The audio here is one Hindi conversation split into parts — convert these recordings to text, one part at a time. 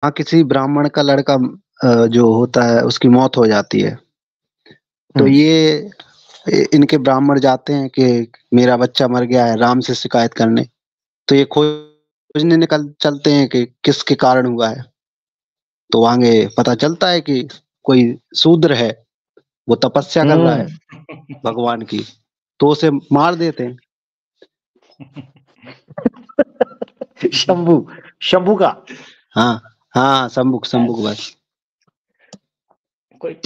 किसी ब्राह्मण का लड़का जो होता है उसकी मौत हो जाती है, तो ये इनके ब्राह्मण जाते हैं कि मेरा बच्चा मर गया है, राम से शिकायत करने। तो ये खोजने निकल चलते हैं कि किसके कारण हुआ है। तो आगे पता चलता है कि कोई शूद्र है, वो तपस्या कर रहा है भगवान की, तो उसे मार देते हैं। शंभू, शंभू का। हाँ हाँ, शंभुक शंभुक बस। कोई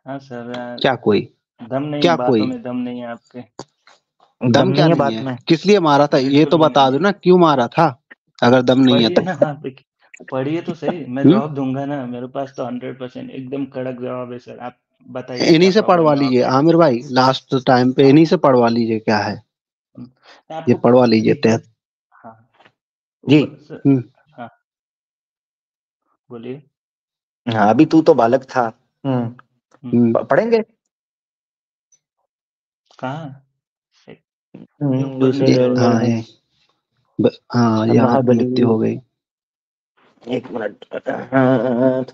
हाँ सर, क्या कोई दम नहीं, क्या बातों कोई में दम नहीं है आपके। दम क्या नहीं है नहीं बात है? में। किस लिए मारा था ये बिल्कुल तो भी बता नहीं दो है। ना, क्यों मारा था अगर दम नहीं है पढ़िए तो। ना आप, पढ़िए तो सही, मैं हम्म? जवाब दूंगा ना। मेरे पास तो 100% एकदम कड़क जवाब है सर। आप बताइए इन्हीं क्या से पढ़वा प्रॉब्लम है लीजिए आपको। आमिर भाई, लास्ट टाइम पे इन्हीं से पढ़वा लीजिए क्या है, मैं ये आपको पढ़वा लीजिए देखिए। तहत। हाँ जी। हम्म। हाँ बोलिए। हाँ, अभी तू तो बालक था। हम्म। पढ़ेंगे। कहाँ ये ऊपर दूसरे नीचे लेवल होता हाँ है। में। हाँ, यहाँ पे महाबली। मृत्यु हो गई। एक मिनट।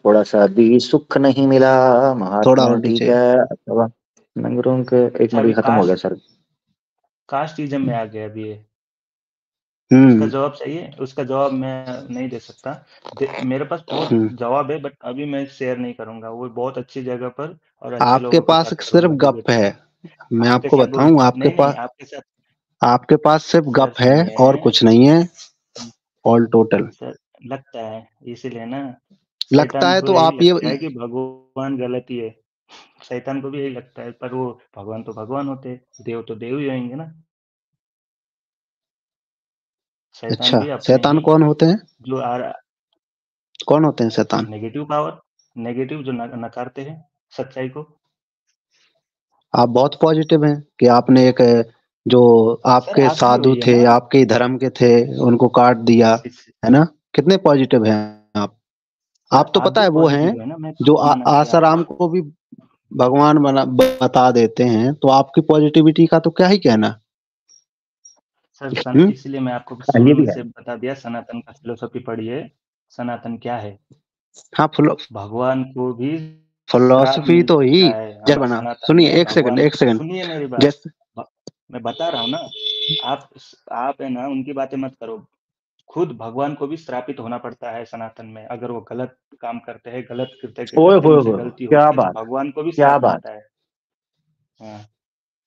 थोड़ा सा भी सुख नहीं मिला थोड़ा महात्मा और जी नीचे। का। अथवा नंगरों के। एक अच्छा, मिनट, अभी ये खत्म हो गया सर। कास्टिज्म में आ गया अभी ये। उसका हम्म। जवाब सही है, उसका जवाब मैं नहीं दे सकता। मेरे पास बहुत हम्म। जवाब है, बट अभी मैं शेयर नहीं करूंगा। वो बहुत अच्छी जगह पर और अच्छे आपके लोगों के पास साथ सिर्फ करूंगा गप डिबेट। है, मैं आपके आपको साथ वो बताऊं, नहीं नहीं, आपके साथ आपके पास सिर्फ सर गप है और सुनिए। कुछ नहीं है। ऑल टोटल सर लगता है, इसीलिए ना लगता शैतान है को तो यही आप लगता ये है कि भगवान गलत ही है। शैतान को भी यही लगता है, पर वो भगवान तो भगवान होते हैं, देव तो देव ही होंगे ना। शैतान अच्छा, भी अपने शैतान ही कौन होते हैं? जो कौन होते हैं शैतान? नेगेटिव पावर, नेगेटिव जो नकारते हैं सच्चाई को। आप बहुत पॉजिटिव हैं कि आपने एक जो सर आपके आप भी साधु वही है थे, ना। आपके ही धर्म के थे, उनको काट दिया, इस- है ना? कितने पॉजिटिव हैं आप। सर आप तो आप पता भी है वो हैं पॉजिटिव है ना, मैं जो कब मना किया आसाराम आपको। को भी भगवान बता देते हैं, तो आपकी पॉजिटिविटी का तो क्या ही कहना। सर हम्म। इसलिए मैं आपको ये शुरू भी है। से बता दिया, सनातन का फिलोसफी पढ़िए। सनातन क्या है। हाँ, भगवान को भी श्राप फिलोसफी मिल तो ही सकता है। जब हमारे बना, सनातन सुनिए में एक सेकंड भगवान, एक सेकंड। सुनिए मेरी बात। जैसे भ- मैं बता रहा हूँ ना। आप आप है ना, उनकी बातें मत करो। खुद भगवान को भी श्रापित होना पड़ता है सनातन में। अगर वो गलत काम करते हैं, गलत कृत्य ओए करते हैं, होए उनसे होए, गलती क्या होती है, तो बात। भगवान को भी क्या श्राप बात। मिलता है। हाँ,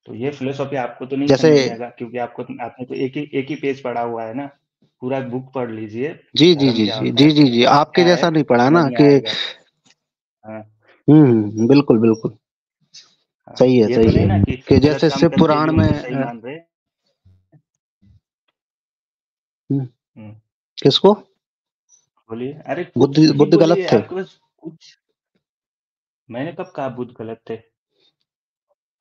तो ये फिलोसॉफी आपको तो नहीं जैसे समझ में आएगा, क्योंकि आपने तो एक ही पेज पढ़ा हुआ है ना। पूरा बुक पढ़ लीजिए। जी जी धर्म जी क्या जी होता जी है, जी जी, पुरुषार्थ आपके क्या है, जैसा नहीं पढ़ा समझ ना में कि। आएगा। हाँ बिल्कुल बिल्कुल। हाँ, सही है ये तो सही नहीं है। ना कि कि गलत जैसे काम शिव करके भी पुराण में उनको सही मान रहे। हम्म, हम्म, किसको? बोलिए। अरे कुछ बुद्ध भी बुद्ध गलत बोलिए, थे? आपके पास कुछ। मैंने कब कहा बुद्ध गलत थे।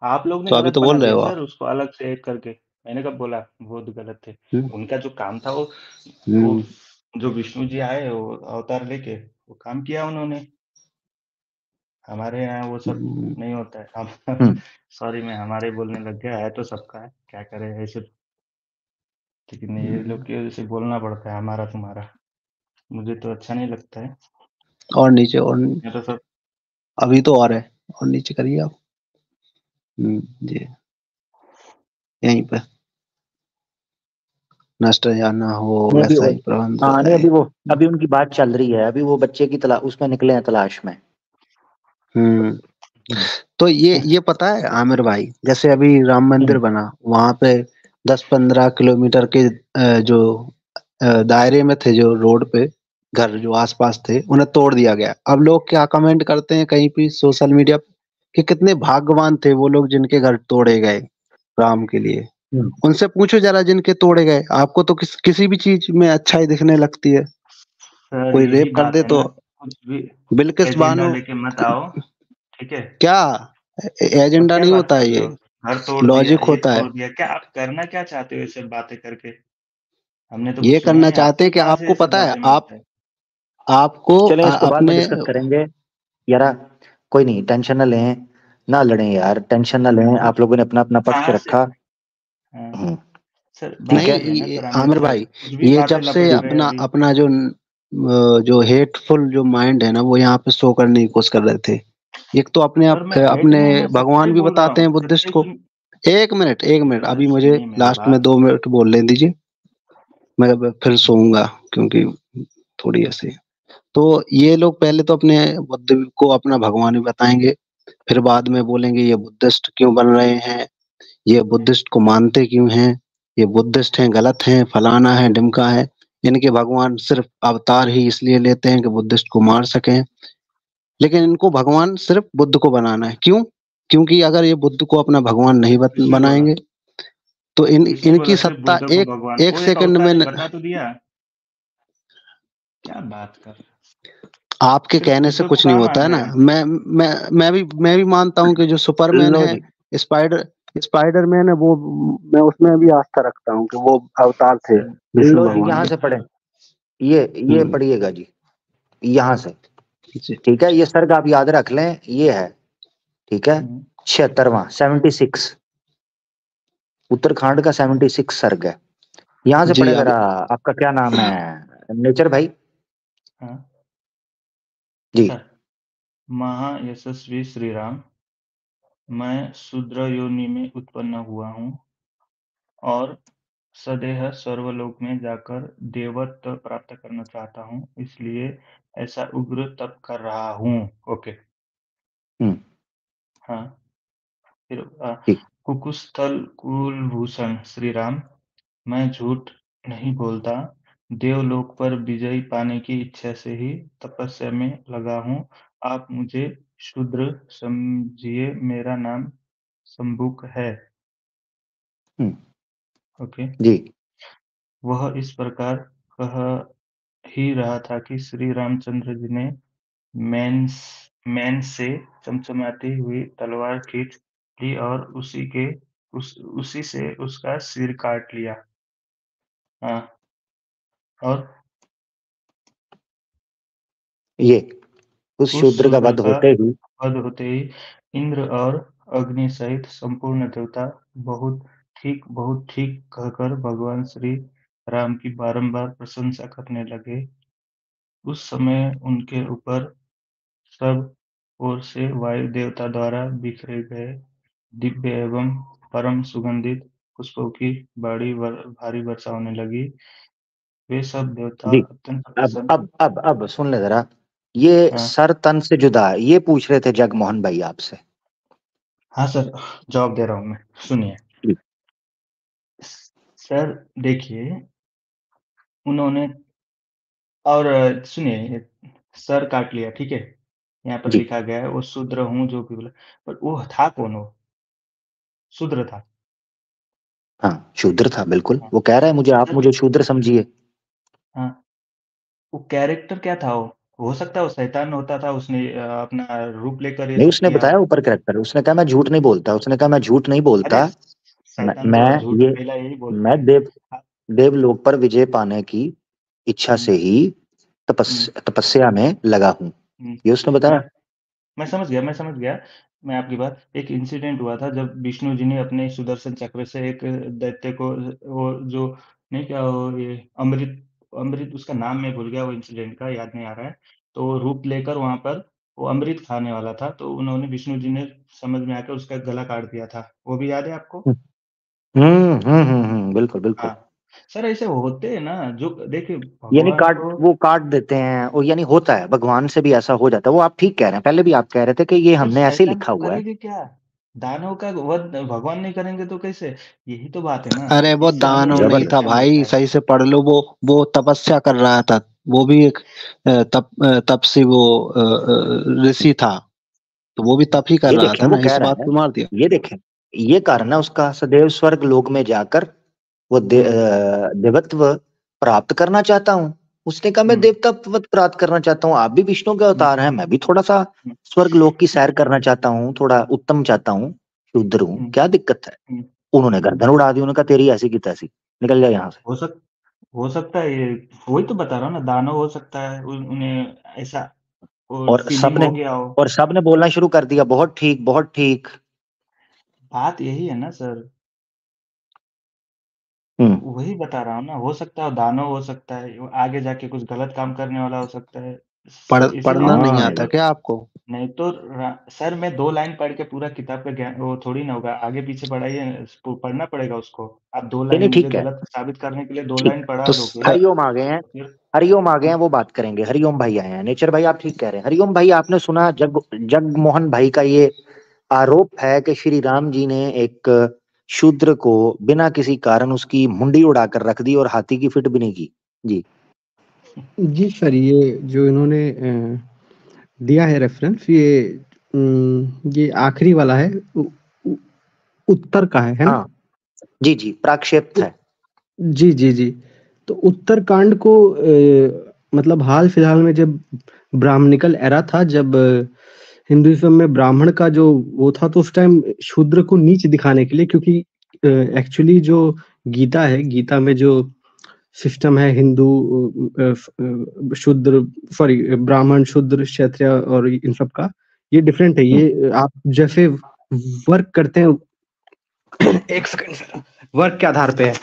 आप लोग ने तो अभी गलत तो बना बोल रहे दिया हो सर, आप। उसको अलग से एक करके। मैंने कब बोला बुद्ध गलत थे। हम्म। उनका जो काम था वो हम्म। जो विष्णु जी आए वो अवतार लेके वो काम किया उन्होंने। हमारे यहाँ वो सब हम्म। नहीं होता है। हम हम्म। सॉरी, मैं हमारे बोलने लग गया है, तो सबका है, क्या करे ऐसे। लेकिन ये लोग की वजह से बोलना पड़ता है हमारा तुम्हारा। मुझे तो अच्छा नहीं लगता है। और नीचे और मैं तो सब अभी तो और है, और नीचे करिए आप। जी, यहीं पे नष्ट या ना हो नहीं अभी वैसा ही प्रबंध हाँ नहीं, रहे। अभी उनकी बात चल रही है। अभी वो बच्चे की तलाश, उसमें निकले हैं तलाश में। हम्म। हम्म। तो ये पता है आमिर भाई, जैसे अभी राम मंदिर हम्म। बना, वहां पे 10-15 किलोमीटर के जो दायरे में थे, जो रोड पे घर जो आसपास थे, उन्हें तोड़ दिया गया। अब लोग क्या कमेंट करते हैं कहीं भी सोशल मीडिया पे कि कितने भाग्यवान थे वो लोग जिनके घर तोड़े गए राम के लिए। हम्म। उनसे पूछो जरा जिनके तोड़े गए। आपको तो किसी भी चीज में अच्छाई दिखने लगती है। सर कोई यही रेप कर बात दे है तो ना, कुछ भी बिल्किस एजेंडा बानो। लेके मत आओ। ठीक है। क्या अब एजेंडा क्या नहीं बात होता कर है, रहे ये हो। घर तोड़ दिया, लॉजिक ये होता है। तोड़ दिया, क्या आप करना क्या चाहते हो ये सब बातें करके। हमने तो ये कुछ सुना करना नहीं, चाहते आपको हैं कि कहाँ से आपको ये सब पता है, बातें आप मिलता है। आपको चलें, इसको बाद में अपने डिस्कस करेंगे। यारा कोई नहीं, टेंशन ना लें। ना लड़ें यार, टेंशन ना लें। आप लोगों ने अपना अपना पक्ष कहाँ से। रखा। हाँ, हम्म। सर ठीक बात है। ये है ना, नहीं सर आमिर आमिर सर भाई, कुछ भी ये बातें जब से लपेट रहे हैं अपना अभी। अपना जो जो हेटफुल जो माइंड है ना वो यहाँ पे शो करने की कोशिश कर रहे थे। एक तो अपने सर मैं हेट अपने नहीं, मैं सच्चाई भगवान भी बोल रहा बताते हूँ, हैं बुद्धिस्ट सच्चाई को। सुन। 1 मिनट सर अभी मुझे सुनिए मेरी लास्ट में बात। 2 मिनट बोलने दीजिए, मैं अब फिर सोऊंगा क्योंकि थोड़ी ऐसे। तो ये लोग पहले तो अपने बुद्ध को अपना भगवान भी बताएंगे, फिर बाद में बोलेंगे ये बुद्धिस्ट क्यों बन रहे हैं, ये बुद्धिस्ट को मानते क्यों हैं, ये बुद्धिस्ट हैं गलत हैं, फलाना है ढिमका है, इनके भगवान सिर्फ अवतार ही इसलिए लेते हैं कि बुद्धिस्ट को मार सकें। लेकिन इनको भगवान सिर्फ बुद्ध को बनाना है, क्यों? क्योंकि अगर ये बुद्ध को अपना भगवान नहीं किसने बोला? बनाएंगे तो किसने इनकी बोला सिर्फ सत्ता बुद्ध को एक भगवान? एक वो एक सेकंड अवतार में है, बता तो दिया। क्या बात कर रहे हो? आपके सिर्फ कहने से बुद्ध को कुछ नहीं कहाँ होता मान है रहे ना। हैं? मैं भी मानता हूँ कि जो सुपरमैन लो है, जी, स्पाइडर स्पाइडरमैन है, वो मैं उसमें भी आस्था रखता हूँ कि वो अवतार थे विष्णु लो जी, भगवान यहाँ के। से पढ़े, ये हम्म, पढ़िएगा जी, यहाँ से। जी ठीक है, ये सर्ग आप याद रख लें, ये है, ठीक है, 76वां 76, उत्तराखंड का 76 सर्ग है। यहाँ से जी पढ़े अब जरा। आपका क्या नाम है? नेचर भाई हाँ जी। सर। महायशस्वी श्री राम, मैं शूद्र योनि में उत्पन्न हुआ हूँ और सदेह सर्वलोक में जाकर देवत्व प्राप्त करना चाहता हूँ, इसलिए ऐसा उग्र तप कर रहा हूँ। ओके। हम्म, हाँ, फिर ठीक। कुकुस्थल कुलभूषण श्री राम, मैं झूठ नहीं बोलता, देवलोक पर विजय पाने की इच्छा से ही तपस्या में लगा हूँ। आप मुझे शूद्र समझिए, मेरा नाम शंबुक है। हम्म, ओके। जी वह इस प्रकार कह ही रहा था कि श्री रामचंद्र जी ने मैन से चमचमाती हुई तलवार खींच ली और उसी से उसका सिर काट लिया। हाँ, और ये उस उस शूद्र का शूद्र वध का होते ही वध होते ही इंद्र और अग्नि सहित संपूर्ण देवता बहुत ठीक कहकर भगवान श्री राम की बारंबार प्रशंसा करने लगे। उस समय उनके ऊपर सब ओर से वायु देवता द्वारा बिखरे गए दिव्य एवं परम सुगंधित पुष्पों की भारी वर्षा होने लगी। वे सब देवता जी। अत्यंत अब प्रसन्न। अब अब अब सुन ले जरा, ये हाँ सर तन से जुदा है, ये पूछ रहे थे जगमोहन भाई आपसे। हाँ सर, जवाब दे रहा हूँ मैं, सुनिए। जी सर देखिए, उन्होंने और सुनिए, सर काट लिया, ठीक है, यहाँ पर जी। लिखा गया है वो शूद्र हूँ जो भी बोला, पर वो था कौन? वो शूद्र था। हाँ, शूद्र था बिल्कुल, हाँ वो कह रहा है मुझे, आप सर। मुझे शूद्र समझिए। हाँ, वो कैरेक्टर क्या था? वो हो सकता है वो शैतान होता था, उसने अपना रूप लेकर ये नहीं, सब उसने किया बताया हो। ऊपर कैरेक्टर, उसने कहा मैं झूठ नहीं बोलता, उसने कहा मैं झूठ नहीं अरे बोलता। शैतान तो मैं झूठ ये पहला यही बोलते मैं हैं। हाँ, देवलोक पर विजय पाने की इच्छा हम्म, से ही हम्म, तपस्या में लगा हूँ, ये उसने मैं बताया। मैं समझ गया, मैं समझ गया। मैं आपकी बात, एक इंसिडेंट हुआ था जब विष्णु जी ने अपने सुदर्शन चक्र से एक दैत्य को, वो जो नहीं क्या, वो ये अमृत, उसका नाम मैं भूल गया, वो इंसिडेंट का याद नहीं आ रहा है। तो वो रूप लेकर वहां पर वो अमृत खाने वाला था, तो उन्होंने, विष्णु जी ने समझ में आकर उसका गला काट दिया था। वो भी याद है आपको? बिल्कुल बिल्कुल। हाँ सर, ऐसे होते हैं ना, जो देखिए यानी भगवान को। वो काट देते हैं, और यानी होता है, भगवान से भी ऐसा हो जाता है, वो आप ठीक कह रहे हैं, पहले भी आप कह रहे थे कि ये सर हमने ऐसे ही शैतान लिखा तो हुआ है। करेगी क्या? दानव का वध भगवान नहीं करेंगे तो कैसे? यही तो बात है ना, अरे वो इससे हमें दानव ये नहीं था सीखने मिलता भाई, है। सही से पढ़ लो। वो तपस्या कर रहा था, वो भी एक तपसी, वो ऋषि था, तो वो भी तप ही कर ये रहा देखें, था वो ना, कह इस बात रहा है, को मार दिया। ये देखें, ये कारण है उसका, सदैव स्वर्ग लोक में जाकर वो हम्म, देवत्व प्राप्त करना चाहता हूँ। उसने कहा मैं हम्म, देवत्व प्राप्त करना चाहता हूँ, आप भी विष्णु के हम्म, अवतार हैं, मैं भी थोड़ा सा हम्म, स्वर्ग लोक की सैर करना चाहता हूँ, थोड़ा उत्तम चाहता हूँ, शूद्र हूँ, हम्म, क्या दिक्कत है? हम्म, उन्होंने गर्दन उड़ा दी, उन्होंने कहा तेरी ऐसी की तैसी, निकल जाए यहाँ से। हो सक हो सकता है ये, वही तो बता रहा हूँ ना, दानव हो सकता है, उन्हें ऐसा वो और फीलिंग सबने हो गया हो। और सबने बोलना शुरू कर दिया, बहुत ठीक बहुत ठीक। बात यही है ना सर। वही बता रहा हूँ ना, हो सकता है दानव हो सकता है, वो आगे जाके कुछ गलत काम करने वाला हो सकता है। इसीलिए पढ़ना नहीं हाँ आता क्या आपको? नहीं तो सर मैं 2 लाइन पढ़ के पूरा किताब का ज्ञान वो थोड़ी ना होगा, आगे पीछे पढ़ाइए, पढ़ना पड़ेगा उसको। आप 2 नहीं लाइन नहीं, मुझे ठीक है, गलत साबित करने के लिए 2 ठीक। लाइन पढ़ा तो दोगे हरिओम आ गए हैं, तो फिर हरिओम आ गए हैं, वो बात करेंगे। हरिओम भाई आए हैं। नेचर भाई आप ठीक कह रहे हैं। हरिओम भाई, आपने सुना जगमोहन भाई का ये आरोप है कि श्री राम जी ने एक शूद्र को बिना किसी कारण उसकी मुंडी उड़ाकर रख दी और हाथी की फिट भी नहीं की। जी जी सर, ये जो इन्होंने दिया है रेफरेंस, ये आखिरी वाला है, उत्तर का है ना? हाँ जी जी, प्राक्षेप है। जी जी जी। तो उत्तरकांड को मतलब हाल फिलहाल में जब ब्राह्मणिकल एरा था, जब हिंदुइज्म में ब्राह्मण का जो वो था, तो उस टाइम शूद्र को नीच दिखाने के लिए, क्योंकि एक्चुअली जो गीता है, गीता में जो सिस्टम है हिंदू शूद्र, सॉरी ब्राह्मण, शूद्र, क्षत्रिय और इन सब का, ये डिफरेंट है। ये आप जैसे वर्क करते हैं एक सेकंड, वर्क के आधार पे है।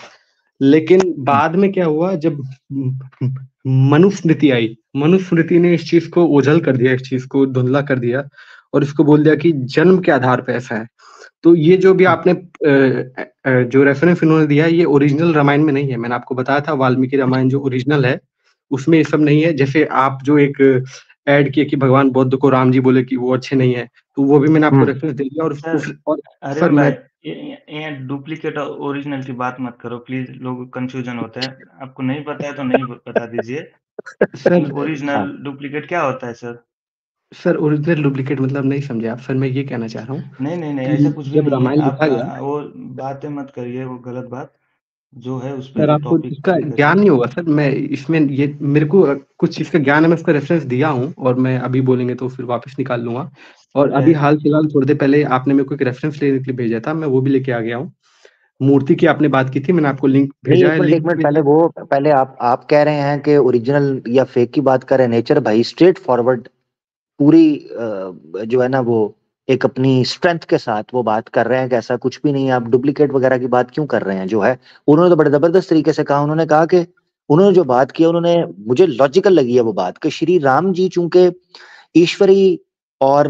लेकिन बाद में क्या हुआ, जब मनुस्मृति आई, मनुस्मृति ने इस चीज को ओझल कर दिया, इस चीज को धुंधला कर दिया और इसको बोल दिया कि जन्म के आधार पे ऐसा है। तो ये जो भी आपने जो रेफरेंस इन्होंने दिया है, ये ओरिजिनल रामायण में नहीं है। मैंने आपको बताया था वाल्मीकि रामायण जो ओरिजिनल है उसमें ये सब नहीं है। जैसे आप जो एक ऐड किए कि भगवान बुद्ध को राम जी बोले कि वो अच्छे नहीं है, तो वो भी मैंने आपको रेफरेंस दे दिया। और अरे सर भाई, मैं ये डुप्लीकेट और ओरिजिनल की बात मत करो प्लीज, लोग कंफ्यूजन होते हैं। आपको नहीं पता है तो नहीं बता दीजिए। सर ओरिजिनल डुप्लीकेट क्या होता है सर? सर ओरिजिनल डुप्लीकेट मतलब नहीं समझे आप सर। मैं ये कहना चाह रहा हूँ नहीं नहीं नहीं, कि ऐसा कुछ भी जब नहीं है। रामायण आप लिखा गया, वो बातें मत करिए, वो गलत बात जो है उस पे सर आपको टॉपिक इसका पे ज्ञान करिए। नहीं होगा सर। मैं इसमें ये मेरे को कुछ इसका ज्ञान है, मैं इसका रेफरेंस दिया हूँ और मैं अभी बोलेंगे तो फिर वापस निकाल लूंगा। और अभी हाल फिलहाल थोड़ी देर पहले आपने मेरे को एक रेफरेंस लेने के लिए भेजा था, मैं वो भी लेके आ गया हूँ। मूर्ति की आपने बात की थी, मैंने आपको लिंक नहीं, भेजा है। एक लिंक मिनट में पहले वो, पहले आप कह रहे हैं कि ओरिजिनल या फेक की बात कर रहे हैं। नेचर भाई स्ट्रेट फॉरवर्ड पूरी जो है ना वो एक अपनी स्ट्रेंथ के साथ वो बात कर रहे हैं कि ऐसा कुछ भी नहीं है। आप डुप्लीकेट वगैरह की बात क्यों कर रहे हैं? जो है उन्होंने तो बड़े जबरदस्त तरीके से कहा। उन्होंने कहा कि उन्होंने जो बात की, उन्होंने, मुझे लॉजिकल लगी है वो बात, कि श्री राम जी चूंकि ईश्वरी और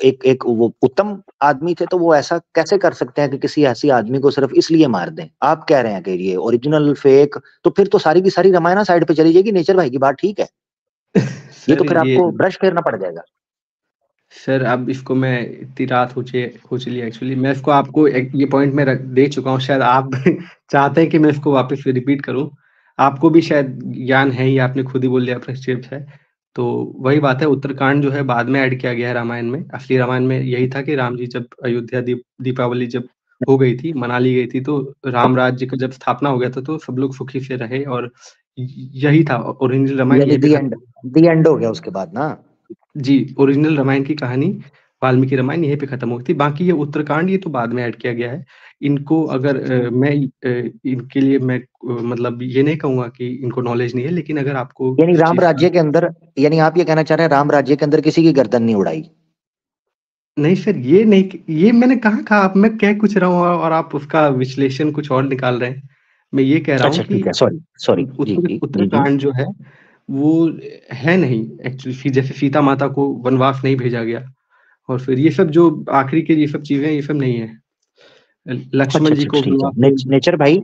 एक एक वो उत्तम आदमी थे, तो वो ऐसा कैसे कर सकते हैं कि किसी ऐसी आदमी को सिर्फ इसलिए मार दें? आप कह रहे हैं कि ये ओरिजिनल फेक, तो फिर तो सारी की सारी रामायण साइड पे चली जाएगी। नेचर भाई की बात ठीक है, ये तो सर फिर ये आपको ब्रश फेरना पड़ जाएगा। सर अब इसको मैं इतनी रात हो चली एक्चुअली, मैं इसको आपको ये पॉइंट में दे चुका हूँ। शायद आप चाहते हैं कि मैं इसको वापस से रिपीट करूँ। आपको भी शायद ज्ञान है ही, आपने खुद ही बोल दिया प्रक्षेप है। तो वही बात है, उत्तरकांड जो है बाद में ऐड किया गया है रामायण में। असली रामायण में यही था कि राम जी जब अयोध्या दीपावली जब हो गई थी, मना ली गई थी, तो राम राज्य का जब स्थापना हो गया था तो सब लोग सुखी से रहे। और यही था ओरिजिनल रामायण, यानी यहीं पे खत्म। दी एंड हो गया उसके बाद ना। जी, ओरिजिनल रामायण की कहानी, वाल्मीकि रामायण यहीं पे खत्म हुई थी। बाकी ये उत्तरकांड ये तो बाद में ऐड किया गया है। इनको अगर इनके लिए मैं मतलब ये नहीं कहूँगा कि इनको नॉलेज नहीं है, लेकिन अगर आपको यानी इस राम चीज़ का राज्य के अंदर, यानी आप ये कहना चाह रहे हैं राम राज्य के अंदर किसी की गर्दन नहीं उड़ाई? नहीं सर, ये नहीं, ये मैंने कहाँ कहा? आप, मैं कह कुछ रहा हूँ और आप उसका विश्लेषण कुछ और निकाल रहे हैं। मैं ये कह रहा हूँ अच्छा कि ठीक है, सॉरी सॉरी, जी जी जी जी। उत्तराखंड जो है वो है नहीं एक्चुअली। जैसे सीता माता को वनवास नहीं भेजा गया, और फिर ये सब जो आखिरी के ये सब चीजें, ये सब नहीं है। अच्छा लक्ष्मण जी अच्छा को ठीक है। वनवास में नेचर भाई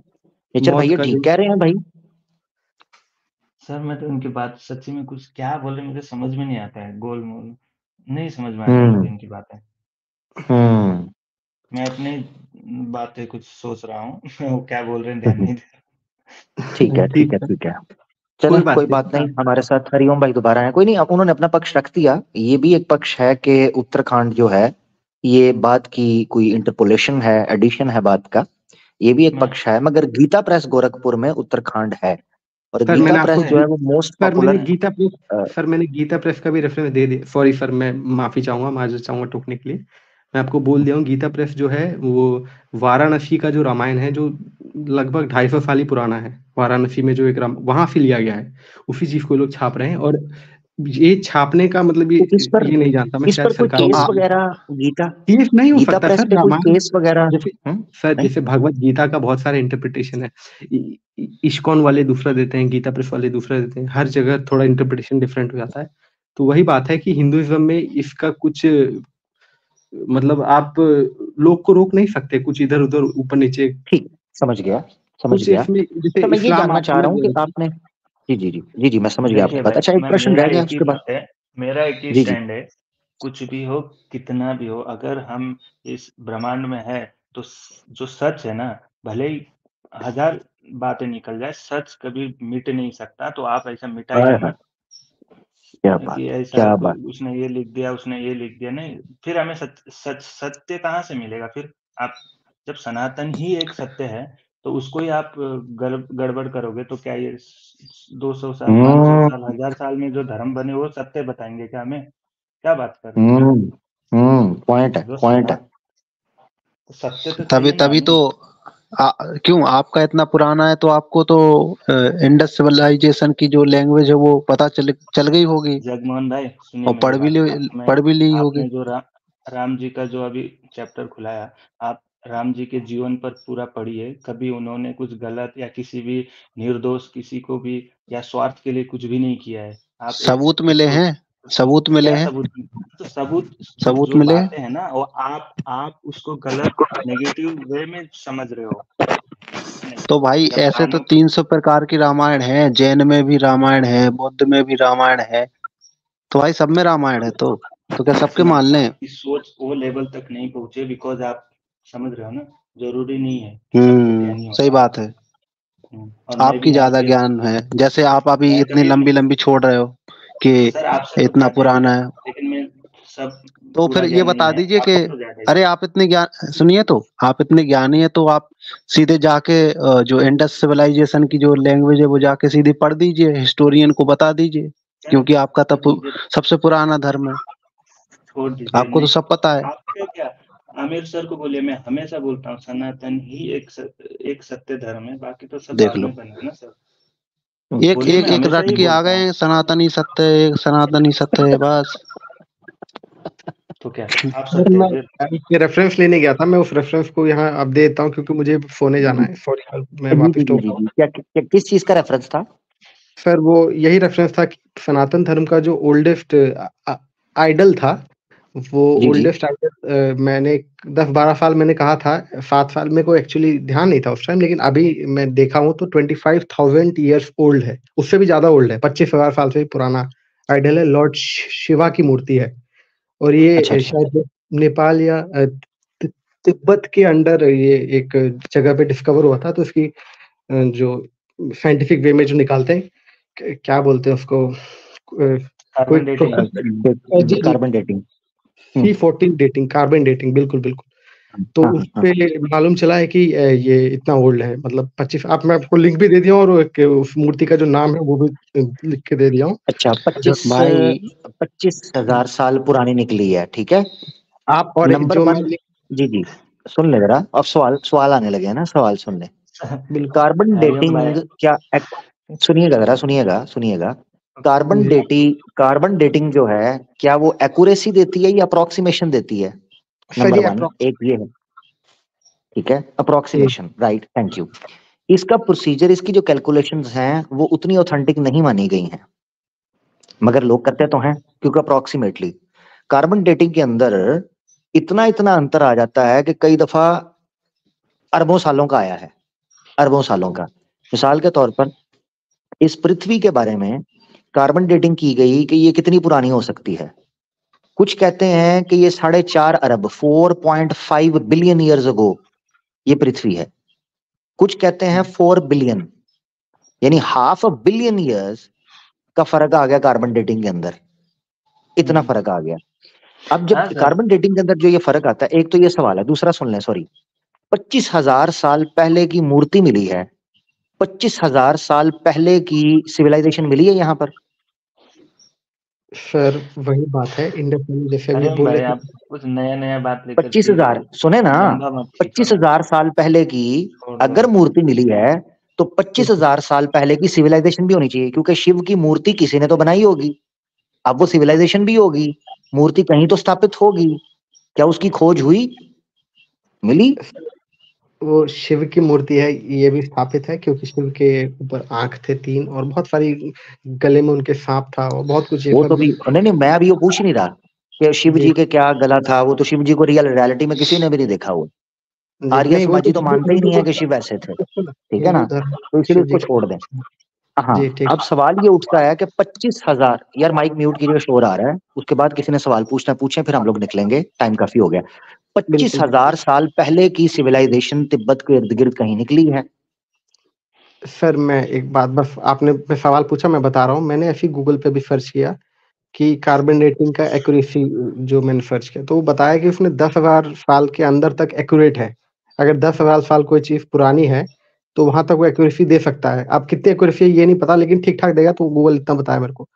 मौत ये का ठीक जो कह रहे हैं भाई। सर मैं तो इनकी बात सच्ची में कुछ क्या बोले मुझे समझ में नहीं आता है, गोल मोल नहीं समझ में आ रही मुझे हम्म इनकी बातें। हम्म मैं अपनी बातें कुछ सोच रहा हूँ वो क्या बोल रहे हैं ध्यान नहीं दे ठीक है ठीक ठीक है है, ठीक है। कोई चले, बात कोई बात नहीं। नहीं। हमारे साथ हरिओम भाई दोबारा हैं। कोई नहीं, अब उन्होंने अपना पक्ष रख दिया। ये भी एक पक्ष है कि उत्तराखंड जो है ये बात की कोई इंटरपोलेशन है, एडिशन है बात का। ये भी एक मैं पक्ष है, मगर गीता प्रेस गोरखपुर में उत्तराखंड है, और सर गीता मैंने आपको प्रेस जो है वो मोस्ट सर मैंने पॉपुलर। गीता प्रेस सर मैंने गीता प्रेस का भी रेफरेंस दे दिया। सॉरी सर, मैं माफी चाहूंगा, माजूर चाहूंगा टोकने के लिए। मैं आपको बोल दिया हूँ, गीता प्रेस जो है वो वाराणसी का जो रामायण है, जो लगभग 250 साल ही पुराना है। वाराणसी में जो एक वहां से लिया गया है, उसी चीज को लोग छाप रहे हैं। और ये छापने का मतलब तो इस पर ये नहीं जानता मैं, इस शायद पर कोई सरकार केस वगैरह केस नहीं हो गीता सकता प्रेस सर। पे कोई रामायण केस वगैरह जैसे सर, नहीं? जैसे भगवत गीता का बहुत सारे इंटरप्रिटेशन है, इस्कॉन वाले दूसरा देते हैं, गीता प्रेस वाले दूसरा देते हैं, हर जगह थोड़ा इंटरप्रिटेशन डिफरेंट हो जाता है। तो वही बात है कि हिंदुइज्म में इसका कुछ मतलब आप लोग को रोक नहीं सकते, कुछ इधर उधर ऊपर नीचे। ठीक, समझ गया कुछ इसमें जैसे तो मैं ये इस्लाम जानना आप चाह रहा हूँ कि अलग आपने जी मैं समझ गया आपकी देखिए बात। भाई, अच्छा, एक प्रश्न मेरा रह गया एक ही उसके बाद। बात है, मेरा एक ही जी स्टैंड है, कुछ भी हो, कितना भी हो, अगर हम इस ब्रह्मांड में है तो जो सच है ना, भले ही 1000 बातें निकल जाए, सच कभी मिट नहीं सकता। तो आप ऐसा मिटाइए हाँ, मत क्या बात, कि ऐसा क्या कोई बात। उसने ये लिख दिया, उसने ये लिख दिया, नहीं। फिर हमें सत्य कहाँ से मिलेगा फिर? आप जब सनातन ही एक सत्य है, तो उसको ही आप गड़बड़ करोगे तो क्या ये 200 साल, 500 साल, 1000 साल में जो धर्म बने वो सत्य बताएंगे क्या हमें? क्या बात कर रहे हो? पॉइंट है, जो पॉइंट है। तो सत्य तो तभी चाहिए ना तभी हमें। तो क्यों आपका इतना पुराना है तो आपको तो इंडस सिविलाइजेशन की जो लैंग्वेज है वो पता चल गई होगी जगमोहन भाई सुनिए और मेरी बात। पढ़ भी ली होगी। आपने जो राम जी का जो अभी चैप्टर खुलाया, आप राम जी के जीवन पर पूरा पढ़िए। कभी उन्होंने कुछ गलत या किसी भी निर्दोष किसी को भी या स्वार्थ के लिए कुछ भी नहीं किया है। आप एक सबूत मिले उसको हैं, सबूत मिले क्या हैं, सबूत? तो सबूत सबूत जो मिले हैं। बातें हैं ना, वो आप उसको गलत नेगेटिव वे में समझ रहे हो। नहीं, तो भाई जब ऐसे तो कानों को 300 प्रकार की रामायण है, जैन में भी रामायण है, बौद्ध में भी रामायण है, तो भाई सब में रामायण है तो क्या सबके नहीं, मान लें? आपकी सोच वो लेवल तक नहीं पहुंचे, बिकॉज आप समझ रहे हो ना, जरूरी नहीं है कि सबको ज्ञानी सही होना है। बात है। और मैं आपकी भी यहाँ ज्यादा पे, ज्ञान है, जैसे आप अभी मैं इतनी कभी लंबी लंबी छोड़ रहे हो कि सर आपसे तो इतना ज्यादा ही पुराना है, है। लेकिन मैं सब तो फिर पूरा ये ज्ञान बता नहीं है, दीजिए कि आपसे तो ज्यादा ही अरे है। आप इतने ज्ञान सुनिए, तो आप इतने ज्ञानी है तो आप सीधे जाके जो इंडस सिविलाइजेशन की जो लैंग्वेज है वो जाके सीधे पढ़ दीजिए, हिस्टोरियन को बता दीजिए, सर क्योंकि आपका सर तो मुझे सबसे पुराना धर्म है, छोड़ दीजिए। आपको तो सब पता है। आपका क्या, आमिर सर को बोलिए। मैं हमेशा बोलता हूँ सनातन ही एक सत्य धर्म है, बाकी तो सब देख बाद लो, में बना है ना सर। एक बोलिए, एक मैं एक हमेशा रट ही के आ बोलता गए हूँ। हैं, सनातनी सत्य है, एक सनातनी सत्य है बस। तो क्या आप सर सत्य है मैं फिर? एक रेफरेंस लेने गया था, मैं उस रेफरेंस को यहाँ अब दे देता हूँ क्योंकि मुझे सोने जाना है। सॉरी, मैं वापस तो क्या किस चीज का रेफरेंस था? सर वो यही रेफरेंस था कि सनातन धर्म का जो ओल्डेस्ट आइडल था, वो जी ओल्डेस्ट आइडल मैंने 10-12 साल मैंने कहा था, 7 साल मेरे को एक्चुअली ध्यान नहीं था उस टाइम, लेकिन अभी मैं देखा हूँ तो 25,000 ईयर्स ओल्ड है, उससे भी ज्यादा ओल्ड है, 25,000 साल से भी पुराना आइडल है, लॉर्ड शिवा की मूर्ति है। और ये अच्छा, अच्छा। शायद नेपाल या तिब्बत के अंडर ये एक जगह पे डिस्कवर हुआ था। तो इसकी जो साइंटिफिक वे में जो निकालते हैं, क्या बोलते हैं उसको, कोई कार्बन डेटिंग। जी जी, carbon dating. C14 dating, carbon dating, बिल्कुल बिल्कुल। तो हाँ, उस हाँ, पे मालूम चला है कि ये इतना ओल्ड है, मतलब 25। आप, मैं आपको लिंक भी दे दिया हूँ और उस मूर्ति का जो नाम है वो भी लिख के दे दिया हूँ। अच्छा, भाई 25,000 साल पुरानी निकली है, ठीक है। आप और नंबर जो मैं 1, जी जी, सुन ले जरा। अब सवाल सवाल आने लगे हैं ना, सवाल सुन ले। बिल्कुल कार्बन हरिओम भाई। डेटिंग क्या सुनिएगा जरा, सुनिएगा। जी कार्बन डेटिंग जो है, क्या वो एक्यूरेसी देती है या अप्रोक्सीमेशन देती है? सर, नंबर ये 1 एक ये है, ठीक है, अप्रोक्सीमेशन, राइट, थैंक यू। इसका प्रोसीजर, इसकी जो कैलकुलेशंस हैं वो उतनी ऑथेंटिक नहीं मानी गई हैं, मगर लोग करते तो हैं क्योंकि अप्रोक्सीमेटली कार्बन डेटिंग के अंदर इतना इतना अंतर आ जाता है कि कई दफा अरबों सालों का आया है, अरबों सालों का। मिसाल के तौर पर इस पृथ्वी के बारे में कार्बन डेटिंग की गई कि ये कितनी पुरानी हो सकती है। कुछ कहते हैं कि ये 4.5 अरब 4.5 बिलियन ईयर्स अगो ये पृथ्वी है। कुछ कहते हैं 4 बिलियन, यानी ½ बिलियन ईयर्स का फर्क आ गया कार्बन डेटिंग के अंदर, इतना फर्क आ गया। अब हाँ जब सर। कार्बन डेटिंग के अंदर जो ये फर्क आता है, एक तो ये सवाल है, दूसरा सुन लें, सॉरी, 25,000 साल पहले की मूर्ति मिली है, 25,000 साल पहले की सिविलाइजेशन मिली है यहाँ पर। सर, वही बात है, इंडस वैली जैसे अभी हरिओम बोल भाई, रहे आप थे। कुछ नया नया बात लेकर फिर 25,000 सुने ना, लंबा मत खींचो ना। 25,000 साल पहले की छोड़ दो अगर ना। मूर्ति मिली है तो 25,000 साल पहले की सिविलाइजेशन भी होनी चाहिए, क्योंकि शिव की मूर्ति किसी ने तो बनाई होगी। अब वो सिविलाइजेशन भी होगी, मूर्ति कहीं तो स्थापित होगी, क्या उसकी खोज हुई, मिली? वो शिव की मूर्ति है, ये भी स्थापित है, क्योंकि शिव के ऊपर आंख थे 3 और बहुत सारी, गले में उनके सांप था और बहुत कुछ ये वो सब तो भी नहीं, मैं अभी वो पूछ नहीं रहा कि शिव जी जी के क्या गला था, वो तो शिव जी को रियलिटी में किसी ने भी नहीं देखा हुआ। जी आर्य नहीं, वो समाजी तो मानते ही नहीं है कि शिव ऐसे थे, ठीक है ना, हिंदू धर्म तो इसलिए शिव जी उसको छोड़ दें। हाँ, जी ठीक। अब सवाल ये उठता है कि 25,000, यार माइक म्यूट कीजिए, शोर आ रहा है, उसके बाद किसी ने सवाल पूछना पूछे, फिर हम लोग निकलेंगे, टाइम काफी हो गया। 25,000 साल पहले की सिविलाइजेशन तिब्बत के इर्द गिर्द कहीं निकली है? सर मैं एक बात, बस आपने सवाल पूछा, मैं बता रहा हूँ, मैंने ऐसे गूगल पे भी सर्च किया कि कार्बन डेटिंग का एक्यूरेसी, जो मैंने सर्च किया तो वो बताया कि उसने 10,000 साल के अंदर तक एक्यूरेट है। अगर 10,000 साल कोई चीज पुरानी है तो वहां तक वो एक्यूरेसी दे सकता है। अब कितनी एक्यूरेसी है ये नहीं पता, लेकिन ठीक ठाक देगा, तो गूगल इतना बताया मेरे को।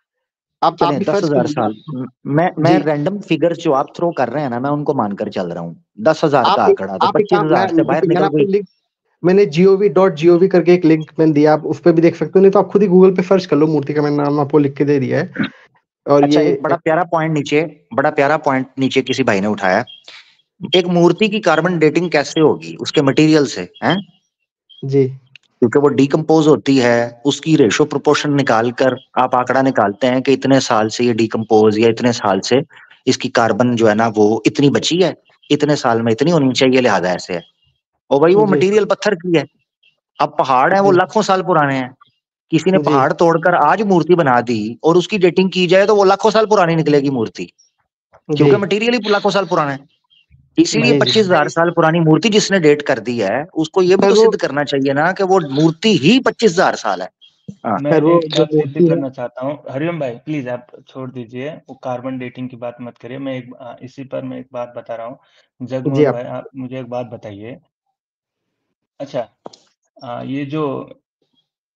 आप चलें भी सर्च 10,000 साल, कीजिए। मैं जी रैंडम फिगर्स जो आप थ्रो कर रहे हैं ना, मैं उनको मानकर चल रहा हूँ। 10,000 का आंकड़ा तो आप एक काम, 25,000 से बाहर मैंने निकल आपको गई। लिंक, मैंने gov.gov करके एक लिंक मैंने दिया, आप उस पे भी देख सकते हो, नहीं तो आप खुद ही गूगल पे सर्च कर लो, मूर्ति का मैंने नाम आपको लिख के दे दिया है। और अच्छा, ये एक बड़ा प्यारा पॉइंट नीचे किसी भाई ने उठाया, एक मूर्ति की कार्बन डेटिंग कैसे होगी? उसके मटेरियल से, हैं? जी क्योंकि वो डिकम्पोज होती है, उसकी रेशो प्रोपोर्शन निकाल कर आप आंकड़ा निकालते हैं कि इतने साल से ये डिकम्पोज, या इतने साल से इसकी कार्बन जो है ना वो इतनी बची है, इतने साल में इतनी होनी चाहिए, लिहाजा ऐसे है। और भाई वो जी मटेरियल पत्थर की है। अब पहाड़ है वो जी लाखों साल पुराने हैं, किसी ने जी पहाड़ तोड़कर आज मूर्ति बना दी और उसकी डेटिंग की जाए तो वो लाखों साल पुरानी निकलेगी मूर्ति, जी क्योंकि मटेरियल ही लाखों साल पुराना है। इसीलिए जी जी 25,000 साल पुरानी मूर्ति जिसने डेट कर दी है, उसको ये भी सर तो वो सिद्ध करना चाहिए ना कि वो मूर्ति ही 25,000 साल है। हाँ, मैं सर वो एक जो बात सिद्ध मूर्ति है, करना चाहता हूँ। हरिओम भाई प्लीज आप छोड़ दीजिए, वो कार्बन डेटिंग की बात मत करिए। मैं इसी पर मैं एक बात बता रहा हूँ। जी जगमोहन आप भाई, आप मुझे एक बात बताइए। अच्छा, ये जो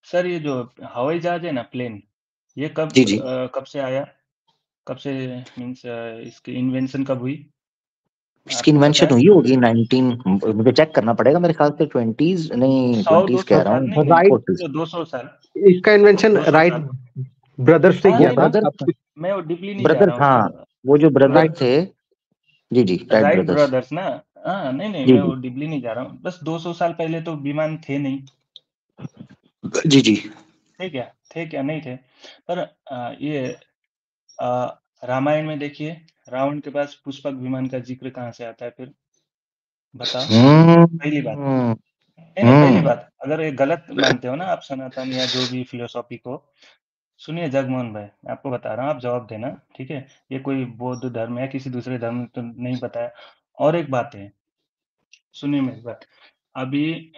सर, ये जो हवाई जहाज है ना, प्लेन, ये जी जी। कब से आया? कब से, मीन्स इसकी इन्वेंशन कब हुई? इसकी आपको पता इन्वेंशन है? हुई होगी 19, मुझे चेक करना पड़ेगा, मेरे ख्याल से 20s नहीं, 20s कह 100-200 रहा साल हूँ, नहीं, नहीं, 40s। 200 साल, इसका इन्वेंशन 200 राइट साल। ब्रदर्स से हाँ, किया वो नहीं, था नहीं, ब्रदर, आप। मैं वो डीपली नहीं जा ब्रदर रहा हूँ हाँ, सर। वो जो ब्रदर राइट थे, जी जी, राइट राइट ब्रदर्स, ब्रदर्स ना? हाँ, नहीं, नहीं, जी मैं जी वो डीपली नहीं जा रहा हूँ। बस 200 साल पहले तो विमान थे नहीं। जी जी। थे क्या? नहीं थे। पर ये रामायण में देखिए, रावण के पास पुष्पक विमान का जिक्र कहाँ से आता है फिर? बताओ। पहली बात, हम्म नहीं, पहली हम्म बात, अगर ये गलत मानते हो ना आप सनातन या जो भी फिलोसॉफी को, सुनिए जगमोहन भाई, मैं आपको बता रहा हूँ, आप जवाब देना, ठीक है? ये कोई बौद्ध धर्म या किसी दूसरे धर्म तो नहीं बताया। और एक बात है, सुनिए मेरी बात। अभी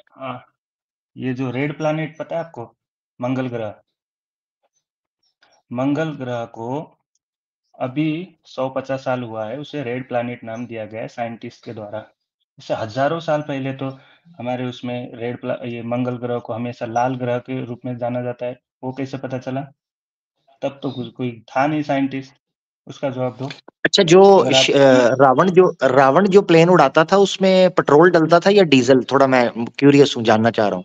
ये जो रेड प्लैनेट पता है आपको? मंगल ग्रह, मंगल ग्रह को अभी 150 साल हुआ है, उसे रेड प्लैनेट नाम दिया गया है साइंटिस्ट के द्वारा। इससे हजारों साल पहले तो हमारे उसमें ये मंगल ग्रह को हमेशा लाल ग्रह के रूप में जाना जाता है। वो कैसे पता चला? तब तो कोई था नहीं साइंटिस्ट। उसका जवाब दो। अच्छा, जो अगर आप रावण जो प्लेन उड़ाता था उसमें पेट्रोल डलता था या डीजल? थोड़ा मैं क्यूरियस हूँ, जानना चाह रहा हूँ।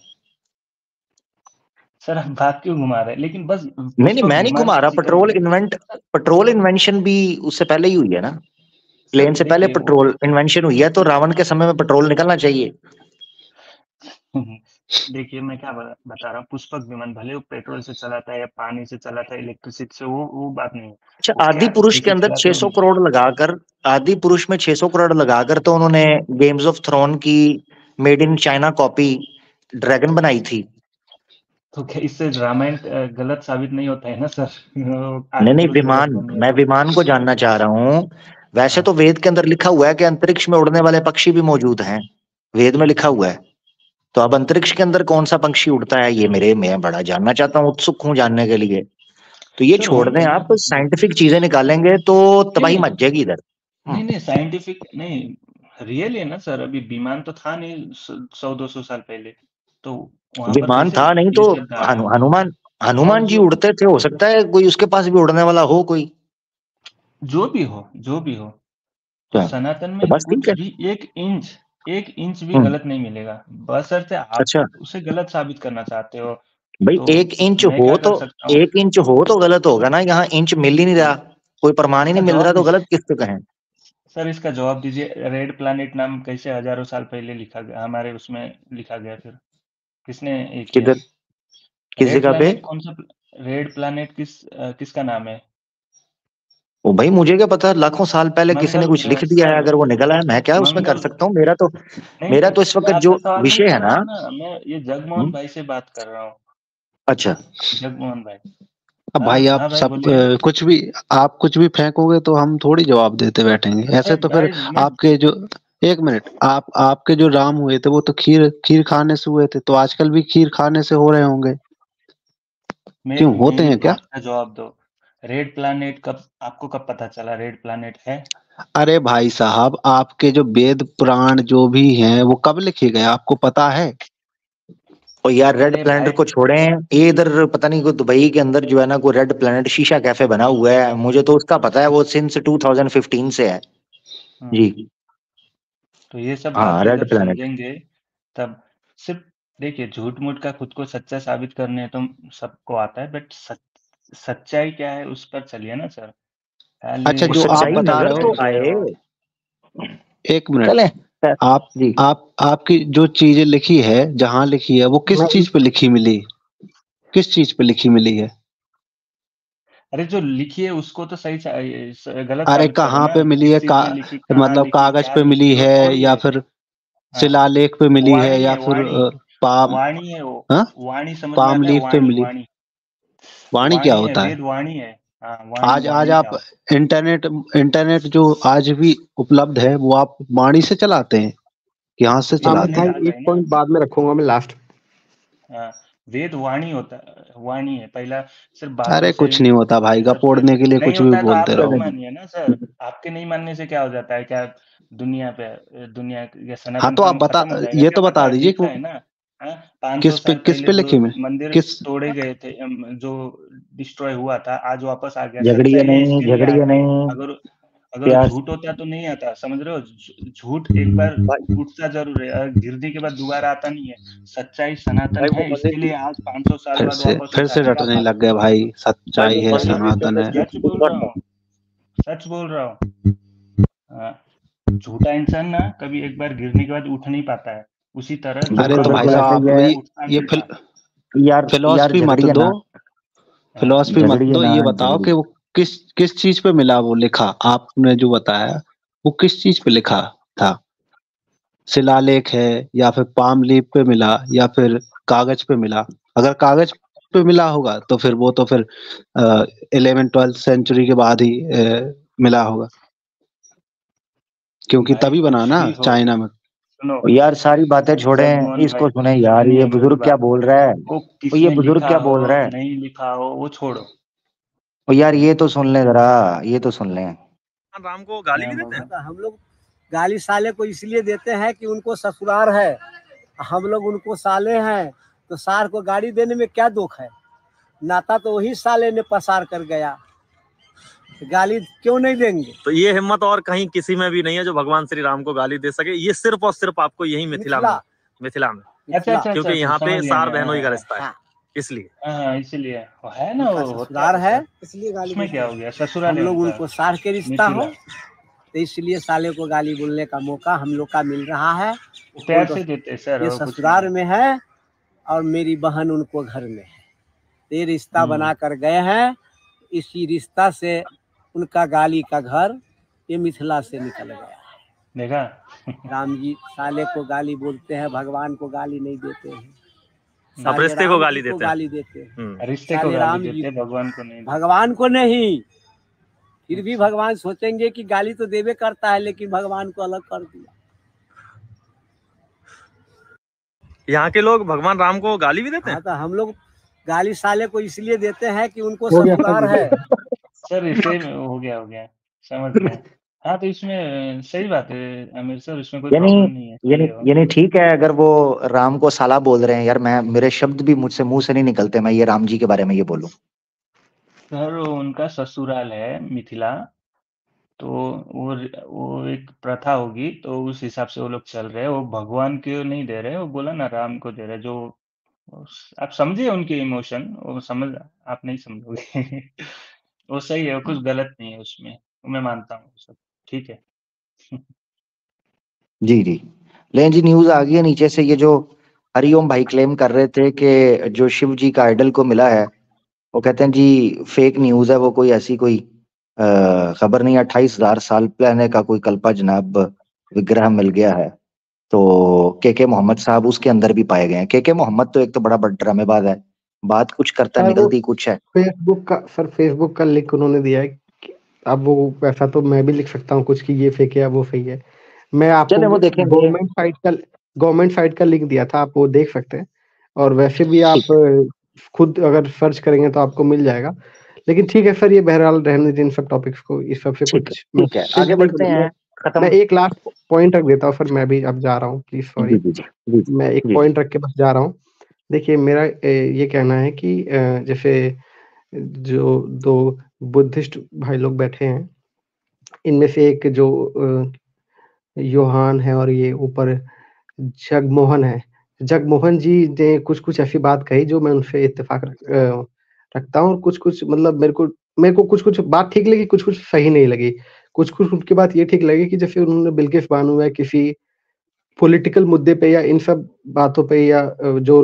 सर, आप बात क्यों घुमा रहे हैं? लेकिन बस नहीं नहीं, पुष्पक मैं नहीं विमान घुमा का रहा, जिक्र किया। पेट्रोल इन्वेंशन भी उससे पहले ही हुई है ना, प्लेन सर से पहले देखिए वो पेट्रोल इन्वेंशन हुई है, तो रावण के समय में पेट्रोल निकलना चाहिए। देखिए मैं क्या बता रहा हूँ, पुष्पक विमान भले वो पेट्रोल से चलाता है या पानी से चलाता है, इलेक्ट्रिसिटी से, वो बात नहीं है। अच्छा, वो आदि क्या पुरुष के कैसे अंदर चलाते हैं 600 करोड़ लगाकर, आदि पुरुष में 600 करोड़ लगाकर तो उन्होंने गेम्स ऑफ थ्रोन की made in China copy dragon बनाई थी। तो क्या इससे रामायण गलत साबित नहीं होता है ना सर? नहीं आदि नहीं, पुरुष गलत विमान, बने मैं तो। विमान को जानना चाह रहा हूँ। वैसे हाँ, तो वेद के अंदर लिखा हुआ है कि अंतरिक्ष में उड़ने वाले पक्षी भी मौजूद हैं, वेद में लिखा हुआ है। तो अब अंतरिक्ष के अंदर कौन सा पक्षी उड़ता है, ये मैं बड़ा जानना चाहता हूँ, उत्सुक हूँ जानने के लिए। तो ये सर छोड़ दें, होंगे ना। आप साइंटिफिक चीजें निकालेंगे तो नहीं, तबाही नहीं, मच जाएगी इधर। नहीं, नहीं, साइंटिफिक नहीं, रियल है ना सर। अभी विमान तो था नहीं 100-200 साल पहले, तो वहां पर विमान कैसे था नहीं ये तो शब्द आ गया? हनुमान, और हनुमान जी जो उड़ते थे, हो सकता है कोई उसके पास भी उड़ने वाला हो कोई। जो भी हो, तो क्या? सनातन तो में बस ठीक कुछ है। भी एक इंच भी हम्म, गलत नहीं मिलेगा। बशर्ते आप अच्छा उसे गलत साबित करना चाहते हो, भाई, तो एक इंच मैं हो क्या तो, कर सकता हूँ? एक इंच हो तो गलत होगा ना, यहाँ इंच मिल ही नहीं रहा। कोई प्रमाण ही नहीं मिल रहा तो गलत किसको कहें? सर इसका जवाब दीजिए, रेड प्लैनेट नाम कैसे हजारों साल पहले लिखा गया, हमारे उसमें लिखा गया? फिर किसने ये किया? किधर, किस रेड जगह पे? प्लैनेट कौन सा? रेड प्लैनेट किसका नाम है? ओ भाई मुझे क्या पता, लाखों साल पहले किसी ने मंगल कुछ लिख दिया है, अगर वो निकल आया मैं क्या उसमें कर मंगल सकता हूँ? मेरा तो नहीं, इस वक्त मैं जो आपसे सवाल नहीं विषय है कर रहा ना, हूँ ना, मैं ये जगमोहन भाई से बात कर रहा हूँ। अच्छा जगमोहन भाई। अब भाई आप भाई सब बोलिए। कुछ भी फेंकोगे तो हम थोड़ी जवाब देते बैठेंगे ऐसे। तो फिर भाई, आपके जो, एक मिनट, आपके जो राम हुए थे वो तो खीर खाने से हुए थे, तो आजकल भी खीर खाने से हो रहे होंगे। क्यों होते मेरी हैं क्या? बात का जवाब दो। रेड प्लैनेट आपको कब पता चला रेड प्लैनेट है? अरे भाई साहब, आपके जो वेद पुराण जो भी हैं वो कब लिखे गए आपको पता है? और यार रेड अरे प्लैनेट भाई, को छोड़ें, ये इधर पता नहीं, कोई दुबई के अंदर जो है ना, कोई रेड प्लैनेट शीशा कैफे बना हुआ है, मुझे तो उसका पता है, वो सिंस 2015 से है जी। तो ये सब हाँ बातें रेड जब प्लैनेट। समझेंगे तब, सिर्फ देखिए, झूठ मूठ का खुद को सच्चा साबित करने तो सबको आता है, बट सच्चाई क्या है उस पर चलिए ना सर। अच्छा, खाली जो आप सच्चाई बता नजर रहे तो हो, आए, एक मिनट, चले आप जी। आपकी जो चीजें लिखी है, जहां लिखी है वो किस चीज पे लिखी मिली, किस चीज पे लिखी मिली है? अरे जो लिखी है उसको तो गलत अरे साबित करो कहाँ ना, पे मिली किस है चीज में लिखी, कहाँ मतलब लिखी, कागज क्या पे मिली लिखी, वो है छोड़ या दे। फिर हाँ, शिलालेख पे मिली है वाणी या है, फिर वाणी। पाम, वाणी है वो। हाँ, वाणी समझ में पाम आता है? लीफ पे वाणी, मिली? वाणी। वाणी क्या वाणी है, होता है? वेद वाणी है। हाँ, वाणी, आज आज वाणी आप क्या होता इंटरनेट इंटरनेट जो आज भी उपलब्ध है वो आप वाणी से चलाते हैं कि हाथ से है? अमित चलाते इंटरनेट हैं? भाई आ एक गए ना। पॉइंट बाद में रखूंगा मैं लास्ट। हाँ, वेद वाणी होता है, वाणी है पहला। सिर्फ बातों अरे से कुछ नहीं होता भाई, ये सब से गपोड़ने के लिए नहीं कुछ भी होता है, तो आप बोलते मत रहो। मानिए ना सर। आपके नहीं मानने से क्या हो जाता है? क्या दुनिया या हाँ सनातन तो आप धर्म बता, खत्म हो जाएगा ये क्या? तो पता बता है, दीजिए कि लिखा वो है ना। हाँ, 500 साल किस पहले पे लिखी में, मंदिर किस, तोड़े गए थे, जो डिस्ट्रॉय हुआ था, आज वापस आ गया। सच्चाई है, इसके लिए झगड़िए आया। नहीं अगर अगर वो प्यार। झूठ होता तो नहीं आता, समझ रहे हो? झूठ एक बार भाई उठता जरूर है, गिरने के बाद दोबारा आता नहीं है। सच्चाई सनातन भाई वो है, इसके मंदिर लिए आज 500 साल बाद वापस फिर उठा से है। क्या रटने लग फालतू गए की बात भाई, है? भाई सच्चाई वो है, मंदिर सनातन है। सच बोल रहा हूँ, सच बोल रहा हूँ। हाँ, झूठा इंसान ना कभी एक बार गिरने के बाद उठ नहीं पाता है। उसी तरह अरे झूठा तो भाई बिल्कुल भगवान ऐसे साहब ही आप है उठता ये नहीं था। यार फिलोसफी मत झगड़िए दो, ना, फिलोसफी मत दो, ये बताओ कि झगड़िए। वो किस किस चीज पे मिला, वो लिखा आपने जो बताया वो किस चीज पे लिखा था? शिलालेख है या फिर पाम लीफ पे मिला या फिर कागज पे मिला? अगर कागज पे मिला होगा तो फिर वो तो फिर 11th-12th सेंचुरी के बाद ही मिला होगा, क्योंकि भाई तभी बना कुछ ना भी हो, चाइना में। सुनो, यार सारी बातें छोड़ें, जगमोहन भाई, इसको सुने यार, ये सुनिए मेरी बुजुर्ग क्या बात। बोल रहा है, वो और ये किसने बुजुर्ग लिखा क्या हो बोल रहा है, नहीं लिखा हो वो छोड़ो। और यार ये तो सुन ले जरा, ये तो सुन ले। राम को गाली भी देते हैं। तो हम लोग गाली साले को इसलिए देते हैं कि उनको ससुराल है, हम लोग उनको साले हैं, तो सार को गाड़ी देने में क्या दुख है? नाता तो वही साले ने पसार कर गया, तो गाली क्यों नहीं देंगे? तो ये हिम्मत और कहीं किसी में भी नहीं है जो भगवान श्री राम को गाली दे सके। ये सिर्फ और सिर्फ आपको यही मिथिला में अच्छा, क्योंकि यहाँ पे समझ गया सार मैं। बहनोई का हाँ, रिश्ता है, इसलिए। हाँ, इसीलिए वो है ना, उनका वो होता ससुराल है, है। इसलिए गाली उसमें देते क्या हैं। हो गया, ससुराल हम है लोग उनका, उनको सार के रिश्ता हो, मिथिला। तो इसलिए साले को गाली बोलने का मौका हम लोग का मिल रहा है। वो प्यार तो से देते हैं सर, ये और कुछ ससुराल नहीं। में है और मेरी बहन उनको घर में है, तो ये रिश्ता बना कर गए हैं। इसी रिश्ता से उनका गाली का घर ये मिथिला से निकल गया है। देखा? राम जी साले को गाली बोलते हैं, भगवान को गाली नहीं देते हैं। अब साले रिश्ते को राम गाली जी को देते हैं। गाली देते हैं, रिश्ते को साले गाली राम जी देते हैं, भगवान को नहीं देते। भगवान को नहीं। फिर भी भगवान सोचेंगे कि गाली तो देवे करता है, लेकिन भगवान को अलग कर दिया। यहाँ के लोग भगवान राम को गाली भी देते हैं। हाँ, तो हम लोग गाली साले को इसलिए देते हैं कि उनको ससुराल है। सर इसे हो गया, समझ गया। हाँ, तो इसमें सही बात है आमिर सर, इसमें कोई यानी प्रॉब्लम नहीं है, सही है वो। यानी ठीक है, अगर वो राम को साला बोल रहे हैं, यार मैं, मेरे शब्द भी मुझसे मुंह से नहीं निकलते, मैं ये राम जी के बारे में ये बोलूं। सर उनका ससुराल है मिथिला, तो वो एक प्रथा होगी, तो उस हिसाब से वो लोग चल रहे हैं। वो भगवान को नहीं दे रहे, वो बोला ना राम को दे रहे। जो आप समझिए उनके इमोशन, वो समझ, आप नहीं समझोगे। वो सही है, कुछ गलत नहीं है उसमें, मैं मानता हूँ सब ठीक है। जी जी, लेकिन जी न्यूज आ गई है नीचे से, ये जो हरिओम भाई क्लेम कर रहे थे कि जो शिव जी का आइडल को मिला है, वो कहते हैं जी फेक न्यूज है, वो कोई ऐसी कोई खबर नहीं। 28,000 साल पहले का कोई कल्पा जनाब विग्रह मिल गया है। तो के मोहम्मद साहब उसके अंदर भी पाए गए हैं। के मोहम्मद तो एक तो बड़ा ड्रामेबाज है, बात कुछ करता है सर वो निकलती कुछ है। फेसबुक का लिंक उन्होंने दिया है अब वो वैसा तो मैं भी लिख सकता हूँ कुछ कि ये फेक है वो फेक है। मैं आपको चले वो देखेंगे। गवर्नमेंट साइट का लिंक दिया था, आप वो देख सकते हैं। और वैसे भी आप खुद अगर सर्च करेंगे तो आपको मिल जाएगा। लेकिन ठीक है सर, ये बहरहाल रहने दीजिए इन सब टॉपिक्स को, इस सब से कुछ ठीक है, आगे बढ़ते हैं। मैं एक लास्ट पॉइंट रख देता हूँ सर, मैं भी अब जा रहा हूँ, प्लीज सॉरी। मैं एक पॉइंट रख के बस जा रहा हूँ। देखिए मेरा ये कहना है कि जैसे जो दो बुद्धिस्ट भाई लोग बैठे हैं, इनमें से एक जो योहान है और ये ऊपर जगमोहन है। जगमोहन जी ने कुछ-कुछ ऐसी बात कही जो मैं उनसे इत्तेफ़ाक रखता हूँ, और कुछ-कुछ मतलब मेरे को कुछ-कुछ बात ठीक लगी, कुछ-कुछ सही नहीं लगी। कुछ-कुछ उनकी बात ये ठीक लगी कि जैसे उन्होंने बिल्किस बानो या किसी पॉलिटिकल मुद्दे पे या इन सब बातों पे या जो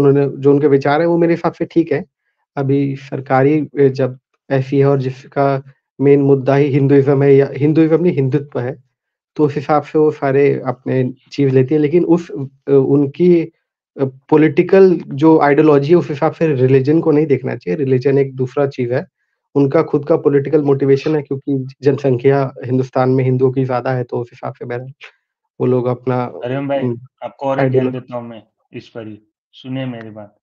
उनके विचार हैं वो मेरे हिसाब से ठीक है। अभी सरकारी जब ऐसी है और जिसका मेन मुद्दा ही हिंदुइज़्म है या हिंदुइज़्म नहीं हिंदुत्व है, तो उस हिसाब से वो सारे अपने चीज़ लेती है। लेकिन उनकी पॉलिटिकल जो आइडियोलॉजी है उस हिसाब से रिलिजन को नहीं देखना चाहिए, रिलिजन एक दूसरा चीज़ है। उनका खुद का पॉलिटिकल मोटिवेशन है, क्योंकि जनसंख्या हिंदुस्तान में हिंदुओं की ज़्यादा है, तो उस हिसाब से बहरहाल वो लोग अपना हरिओम भाई, आपको और एक ज्ञान देता हूँ मैं इस पर ही, सुनिए मेरी बात।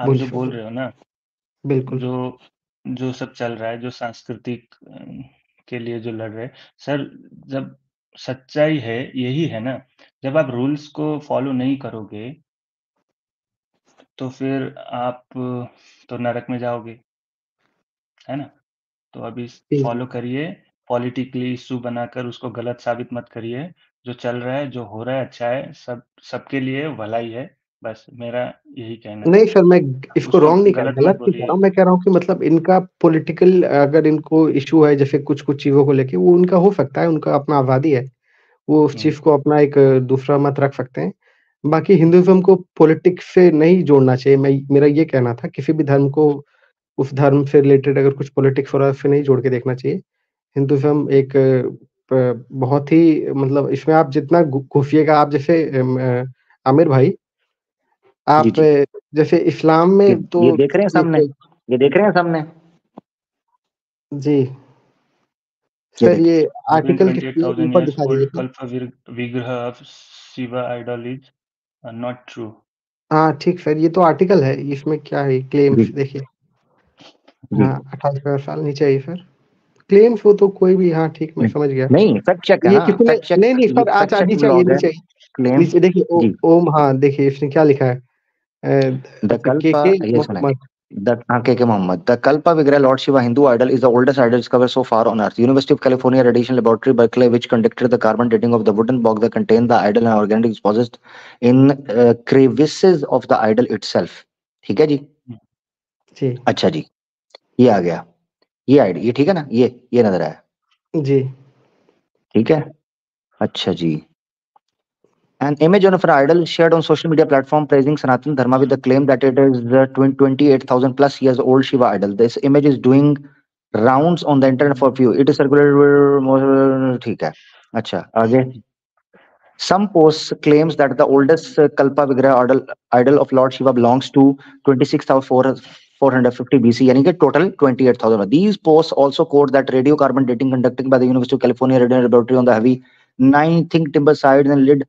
आप जो बोल रहे हो ना, बिल्कुल। जो सब चल रहा है, जो सांस्कृतिक के लिए जो लड़ रहे हैं, सर जब सच्चाई है यही है ना, जब आप रूल्स को फॉलो नहीं करोगे तो फिर आप तो नरक में जाओगे, है ना? तो अभी फॉलो करिए, पॉलिटिकली इश्यू बनाकर उसको गलत साबित मत करिए। जो चल रहा है, जो हो रहा है अच्छा है, सबके लिए भलाई है, बस मेरा यही कहना है। नहीं सर, मैं इसको उसको रॉन्ग नहीं कह रहा, गलत मत गलत नहीं कह बोलिए। रहा हूँ। मैं कह रहा हूँ कि मतलब इनका पॉलिटिकल अगर इनको इश्यू है जैसे कुछ-कुछ चीज़ों को लेके, वो उनका हो सकता है, उनका अपना आज़ादी है। वो उस चीज़ को अपना एक दूसरा मत रख सकते हैं। बाकी हिंदुइज़्म को पॉलिटिक्स से नहीं जोड़ना चाहिए। मेरा ये कहना था, किसी भी धर्म को उस धर्म से रिलेटेड अगर कुछ पॉलिटिक्स हो रहा है उससे नहीं जोड़ के देखना चाहिए। हिंदुइज़्म एक बहुत ही मतलब इसमें आप जितना घुसिएगा, आप जैसे आमिर भाई, आप जैसे इस्लाम में तो ये देख रहे हैं सामने, ये देख रहे हैं सामने जी सर, ये आर्टिकल ऊपर दिखा दीजिए। Kalpa Vigraha of Shiva idol is not true. हाँ ठीक सर, ये तो आर्टिकल है, इसमें क्या है क्लेम्स देखिए। हाँ 28,000 साल नीचे है सर क्लेम्स, वो तो कोई भी, हाँ ठीक, मैं समझ गया। नहीं, फैक्ट चेक है ये ना, कितने फैक्ट चेक, नहीं सर, अच्छा नीचे देखिए ओम, हाँ देखिए इसने क्या लिखा है, The Kalpa, yes, Mohammad. K.K. Mohammed. The Kalpa Vigraha Lord Shiva Hindu idol is the oldest idol discovered so far on Earth. University of California Radiation Laboratory, Berkeley, which conducted the carbon dating of the wooden box that contained the idol and organic deposits in crevices of the idol itself. ठीक है जी? जी अच्छा जी, ये आ गया, ये आईडी, ये ठीक है ना, ये नजर आया जी, ठीक है। अच्छा जी, an image of an idol shared on social media platform praising Sanatan Dharma with the claim that it is the 28,000 plus years old Shiva idol. This image is doing rounds on the internet for view. It is circulated. ठीक है, अच्छा आगे. Some posts claims that the oldest Kalpa Vigraha idol of Lord Shiva belongs to 26,450 BC, यानी कि total 28,000. These posts also quote that radiocarbon dating conducted by the University of California Radiation Laboratory on the heavy 9-think timber side and lid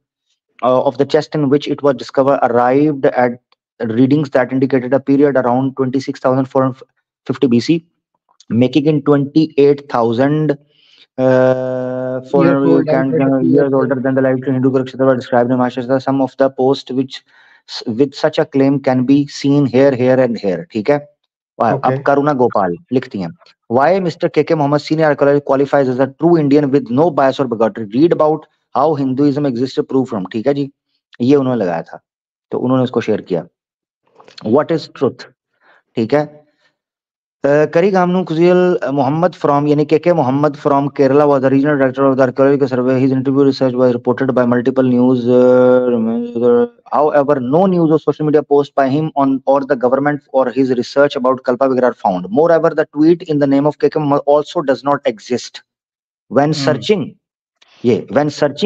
of the chest in which it was discovered arrived at readings that indicated a period around 26,450 BC, making it 28,000 years older than the life Hindu Kurukshetra were described in Mahashastra. Some of the posts which with such a claim can be seen here, here and here. ठीक है. अब करुणा गोपाल लिखती हैं, why Mr. K.K. Mohammed senior archaeologist qualifies as a true Indian with no bias or bigotry. Read about how Hinduism exists to prove from. ठीक है जी, ये उन्होंने लगाया था, तो उन्होंने उसको शेयर किया. What is truth? ठीक है. Karigamnu Kuziel Muhammad from yani KK Muhammad from Kerala was the regional director of the archaeological survey. His interview research was reported by multiple news. However, no news or social media post by him on or the government or his research about Kalpa Vigra are found. Moreover, the tweet in the name of KK Muhammad also does not exist. When searching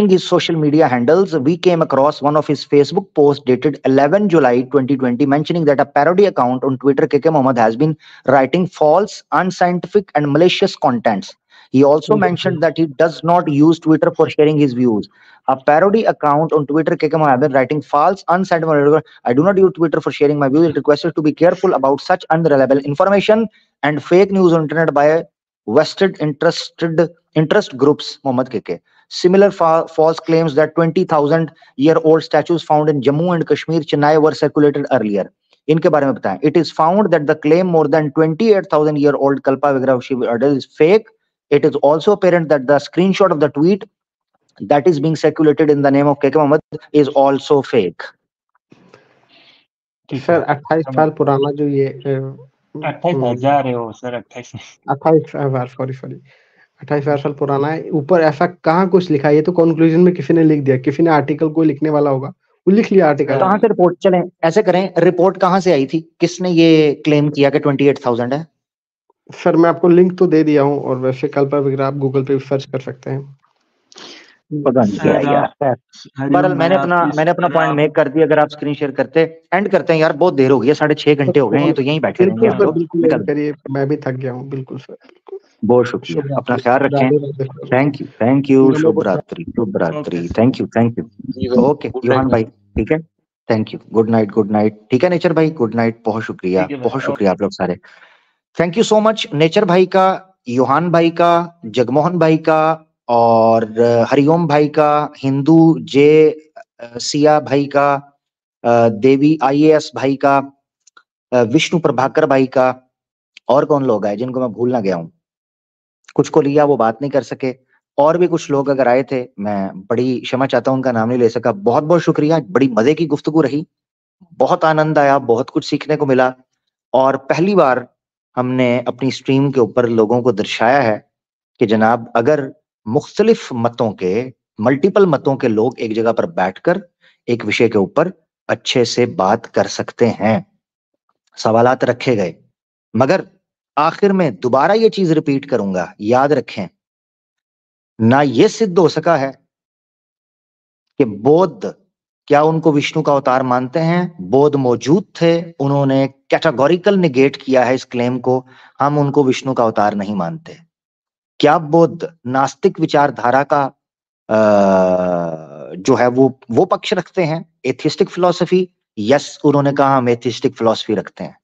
his social media handles, we came across one of his Facebook posts dated 11 July 2020 mentioning that a parody account on Twitter, KK Mohammed, has been writing false, unscientific and malicious contents. He also mentioned that he does not use Twitter for sharing his views. A parody account on Twitter, KK Mohammed, has been writing false, unscientific. I do not use Twitter for sharing my views. It requests us to be careful about such unreliable information and fake news on internet by vested interest groups. Mohammed KK. Similar false claims that 20,000-year-old statues found in Jammu and Kashmir, Chennai were circulated earlier. इनके बारे में बताएं. It is found that the claim more than 28,000-year-old Kalpa Vigra of Shiva is fake. It is also apparent that the screenshot of the tweet that is being circulated in the name of KK Mohammed is also fake. Sir 28 साल पुराना जो ये 28,000 है वो सर, 28 सॉरी 28 साल पुराना है. ऊपर ऐसा कहाँ कुछ लिखा है? ये तो कंक्लूजन में किसी ने लिख दिया, किसी ने आर्टिकल को लिखने वाला होगा, वो लिख लिया आर्टिकल. कहाँ से रिपोर्ट, चलें ऐसे करें, रिपोर्ट कहाँ से आई थी, किसने ये क्लेम किया कि 28,000 है? सर मैं आपको लिंक तो दे दिया हूँ, और वैसे कल्पा विग्रह आप गूगल पे सर्च कर सकते हैं. पता नहीं क्या यार. बहरहाल मैंने अपना पॉइंट मेक कर दिया. अगर आप स्क्रीन शेयर करते एंड करते हैं यार, बहुत देर हो गई है, 6.5 घंटे हो गए हैं, तो यहीं बैठे रहेंगे हम लोग. करिए, मैं भी थक गया हूँ. बिल्कुल सर, बहुत शुक्रिया, अपना ख्याल रखें. Thank you. शुभ रात्रि. Thank you. ओके योहान भाई, ठीक है, थैंक यू. Good night. ठीक है नेचर भाई, गुड नाइट. बहुत शुक्रिया आप लोग सारे. Thank you so much nature भाई का, योहान भाई का, जगमोहन भाई का, और हरिओम भाई का, हिंदू जे सिया भाई का, देवी IAS भाई का, विष्णु प्रभाकर भाई का, और कौन लोग आए जिनको मैं भूलना गया हूं. कुछ को लिया, वो बात नहीं कर सके. और भी कुछ लोग अगर आए थे, मैं बड़ी क्षमा चाहता हूं, उनका नाम नहीं ले सका. बहुत बहुत शुक्रिया. बड़ी मजे की गुफ्तगू रही, बहुत आनंद आया, बहुत कुछ सीखने को मिला. और पहली बार हमने अपनी स्ट्रीम के ऊपर लोगों को दर्शाया है कि जनाब, अगर मुख्तलिफ मतों के, मल्टीपल मतों के लोग एक जगह पर बैठकर एक विषय के ऊपर अच्छे से बात कर सकते हैं. सवालात रखे गए, मगर आखिर में दोबारा ये चीज रिपीट करूंगा, याद रखें, ना ये सिद्ध हो सका है कि बौद्ध क्या उनको विष्णु का अवतार मानते हैं. बौद्ध मौजूद थे, उन्होंने कैटेगोरिकल निगेट किया है इस क्लेम को, हम उनको विष्णु का अवतार नहीं मानते. क्या बौद्ध नास्तिक विचारधारा का जो है वो पक्ष रखते हैं, एथिस्टिक फिलॉसफी? यस, उन्होंने कहा हम एथिस्टिक फिलॉसफी रखते हैं.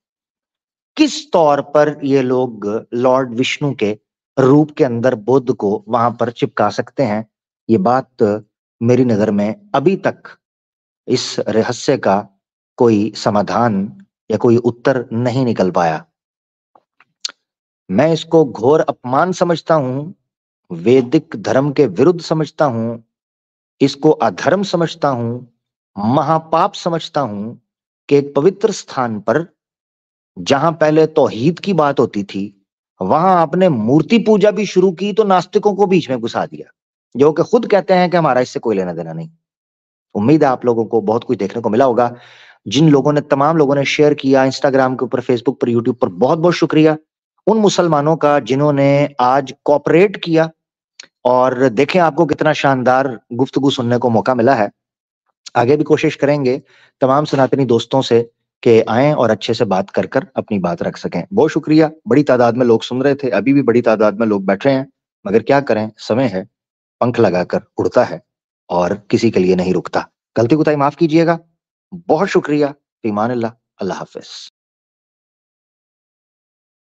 किस तौर पर ये लोग लॉर्ड विष्णु के रूप के अंदर बुद्ध को वहां पर चिपका सकते हैं, ये बात मेरी नजर में अभी तक इस रहस्य का कोई समाधान या कोई उत्तर नहीं निकल पाया. मैं इसको घोर अपमान समझता हूं, वैदिक धर्म के विरुद्ध समझता हूं, इसको अधर्म समझता हूं, महापाप समझता हूं कि एक पवित्र स्थान पर जहां पहले तौहीद की बात होती थी, वहां आपने मूर्ति पूजा भी शुरू की, तो नास्तिकों को बीच में घुसा दिया, जो कि खुद कहते हैं कि हमारा इससे कोई लेना देना नहीं. उम्मीद है आप लोगों को बहुत कुछ देखने को मिला होगा. जिन लोगों ने, तमाम लोगों ने शेयर किया इंस्टाग्राम के ऊपर, फेसबुक पर, यूट्यूब पर, बहुत बहुत शुक्रिया. उन मुसलमानों का जिन्होंने आज कोऑपरेट किया, और देखें आपको कितना शानदार गुफ्तगू सुनने को मौका मिला है. आगे भी कोशिश करेंगे तमाम सनातनी दोस्तों से कि आएं और अच्छे से बात कर कर अपनी बात रख सकें. बहुत शुक्रिया. बड़ी तादाद में लोग सुन रहे थे, अभी भी बड़ी तादाद में लोग बैठ रहे हैं, मगर क्या करें, समय है, पंख लगाकर उड़ता है और किसी के लिए नहीं रुकता. गलती कोताही माफ कीजिएगा. बहुत शुक्रिया. ईमान अल्लाह. अल्लाह हाफिज.